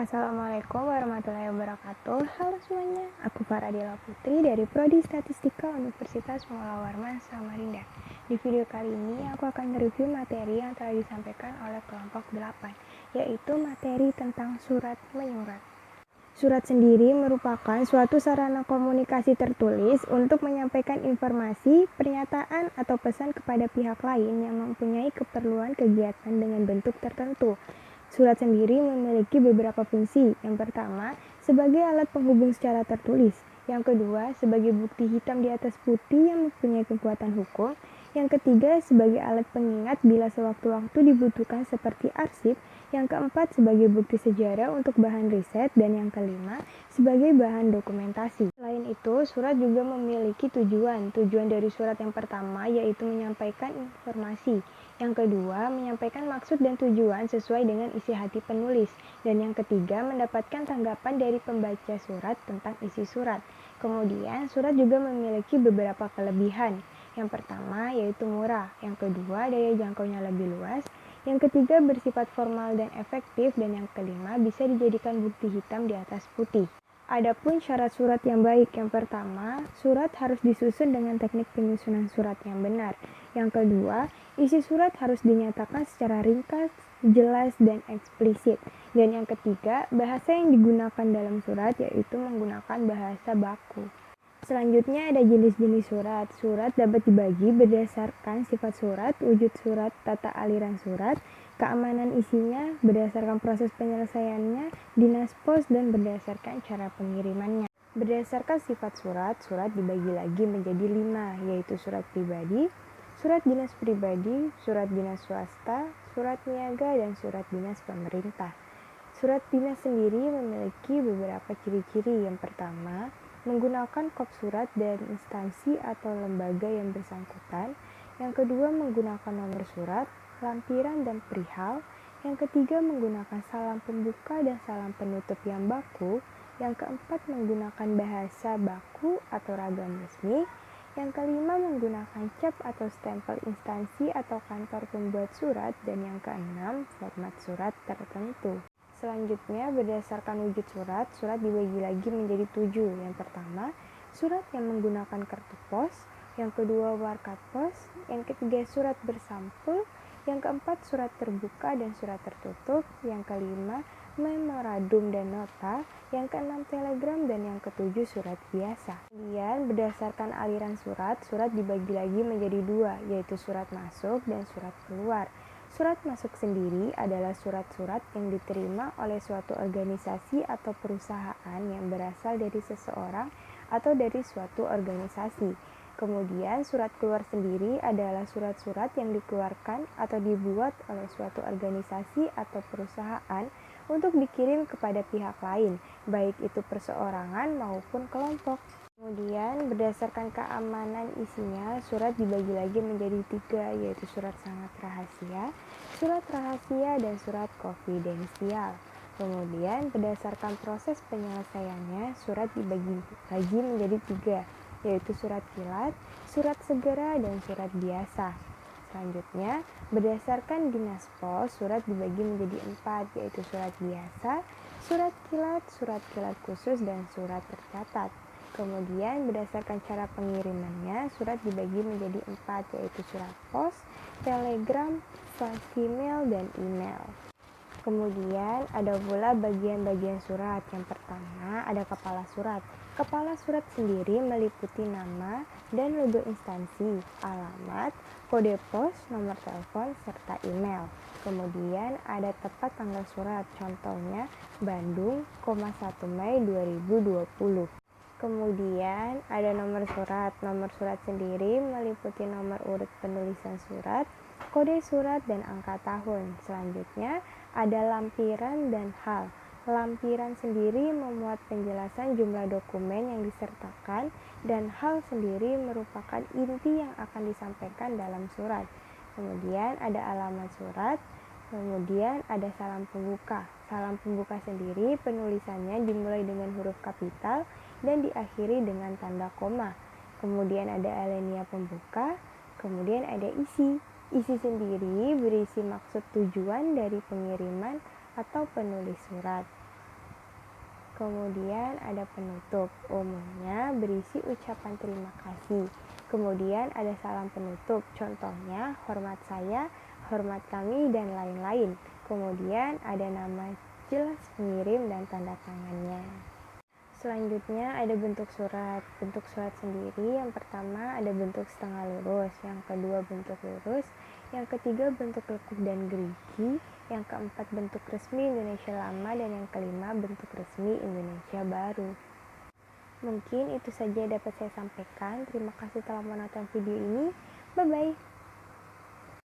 Assalamualaikum warahmatullahi wabarakatuh. Halo semuanya, aku Faradila Putri dari Prodi Statistika Universitas Mula Warman Samarinda. Di video kali ini aku akan mereview materi yang telah disampaikan oleh kelompok 8, yaitu materi tentang surat menyurat. Surat sendiri merupakan suatu sarana komunikasi tertulis untuk menyampaikan informasi, pernyataan, atau pesan kepada pihak lain yang mempunyai keperluan kegiatan dengan bentuk tertentu. Surat sendiri memiliki beberapa fungsi. Yang pertama, sebagai alat penghubung secara tertulis. Yang kedua, sebagai bukti hitam di atas putih yang mempunyai kekuatan hukum. Yang ketiga, sebagai alat pengingat bila sewaktu-waktu dibutuhkan seperti arsip. Yang keempat, sebagai bukti sejarah untuk bahan riset. Dan yang kelima, sebagai bahan dokumentasi. Selain itu, surat juga memiliki tujuan. Tujuan dari surat yang pertama yaitu menyampaikan informasi. Yang kedua, menyampaikan maksud dan tujuan sesuai dengan isi hati penulis. Dan yang ketiga, mendapatkan tanggapan dari pembaca surat tentang isi surat. Kemudian, surat juga memiliki beberapa kelebihan. Yang pertama, yaitu murah. Yang kedua, daya jangkaunya lebih luas. Yang ketiga, bersifat formal dan efektif. Dan yang kelima, bisa dijadikan bukti hitam di atas putih. Adapun syarat surat yang baik, yang pertama, surat harus disusun dengan teknik penyusunan surat yang benar. Yang kedua, isi surat harus dinyatakan secara ringkas, jelas, dan eksplisit. Dan yang ketiga, bahasa yang digunakan dalam surat yaitu menggunakan bahasa baku. Selanjutnya ada jenis-jenis surat. Surat dapat dibagi berdasarkan sifat surat, wujud surat, tata aliran surat, keamanan isinya, berdasarkan proses penyelesaiannya, dinas pos, dan berdasarkan cara pengirimannya. Berdasarkan sifat surat, surat dibagi lagi menjadi 5, yaitu surat pribadi, surat dinas pribadi, surat dinas swasta, surat niaga, dan surat dinas pemerintah. Surat dinas sendiri memiliki beberapa ciri-ciri. Yang pertama, menggunakan kop surat dari instansi atau lembaga yang bersangkutan. Yang kedua, menggunakan nomor surat, lampiran, dan perihal. Yang ketiga, menggunakan salam pembuka dan salam penutup yang baku. Yang keempat, menggunakan bahasa baku atau ragam resmi. Yang kelima, menggunakan cap atau stempel instansi atau kantor pembuat surat. Dan yang keenam, format surat tertentu. Selanjutnya, berdasarkan wujud surat, surat dibagi lagi menjadi 7. Yang pertama, surat yang menggunakan kartu pos. Yang kedua, warkat pos. Yang ketiga, surat bersampul. Yang keempat, surat terbuka dan surat tertutup. Yang kelima, memorandum dan nota. Yang keenam, telegram. Dan yang ketujuh, surat biasa. Kemudian, berdasarkan aliran surat, surat dibagi lagi menjadi 2, yaitu surat masuk dan surat keluar. Surat masuk sendiri adalah surat-surat yang diterima oleh suatu organisasi atau perusahaan yang berasal dari seseorang atau dari suatu organisasi. Kemudian surat keluar sendiri adalah surat-surat yang dikeluarkan atau dibuat oleh suatu organisasi atau perusahaan untuk dikirim kepada pihak lain, baik itu perseorangan maupun kelompok. Kemudian berdasarkan keamanan isinya, surat dibagi lagi menjadi 3, yaitu surat sangat rahasia, surat rahasia, dan surat konfidensial. Kemudian berdasarkan proses penyelesaiannya, surat dibagi lagi menjadi 3, yaitu surat kilat, surat segera, dan surat biasa. Selanjutnya, berdasarkan dinas pos, surat dibagi menjadi 4, yaitu surat biasa, surat kilat khusus, dan surat tercatat. Kemudian berdasarkan cara pengirimannya, surat dibagi menjadi 4, yaitu surat pos, telegram, flash email, dan email. Kemudian ada pula bagian-bagian surat. Yang pertama ada kepala surat. Kepala surat sendiri meliputi nama dan logo instansi, alamat, kode pos, nomor telepon, serta email. Kemudian ada tepat tanggal surat, contohnya Bandung, 1 Mei 2020. Kemudian ada nomor surat. Nomor surat sendiri meliputi nomor urut penulisan surat, kode surat, dan angka tahun. Selanjutnya ada lampiran dan hal. Lampiran sendiri memuat penjelasan jumlah dokumen yang disertakan, dan hal sendiri merupakan inti yang akan disampaikan dalam surat. Kemudian ada alamat surat. Kemudian ada salam pembuka. Salam pembuka sendiri penulisannya dimulai dengan huruf kapital dan diakhiri dengan tanda koma. Kemudian ada alinea pembuka. Kemudian ada isi. Isi sendiri berisi maksud tujuan dari pengiriman atau penulis surat. Kemudian ada penutup, umumnya berisi ucapan terima kasih. Kemudian ada salam penutup, contohnya hormat saya, hormat kami, dan lain-lain. Kemudian ada nama jelas pengirim dan tanda tangannya. Selanjutnya ada bentuk surat. Bentuk surat sendiri yang pertama ada bentuk setengah lurus, yang kedua bentuk lurus, yang ketiga bentuk lekuk dan gerigi, yang keempat bentuk resmi Indonesia Lama, dan yang kelima bentuk resmi Indonesia Baru. Mungkin itu saja dapat saya sampaikan. Terima kasih telah menonton video ini. Bye-bye.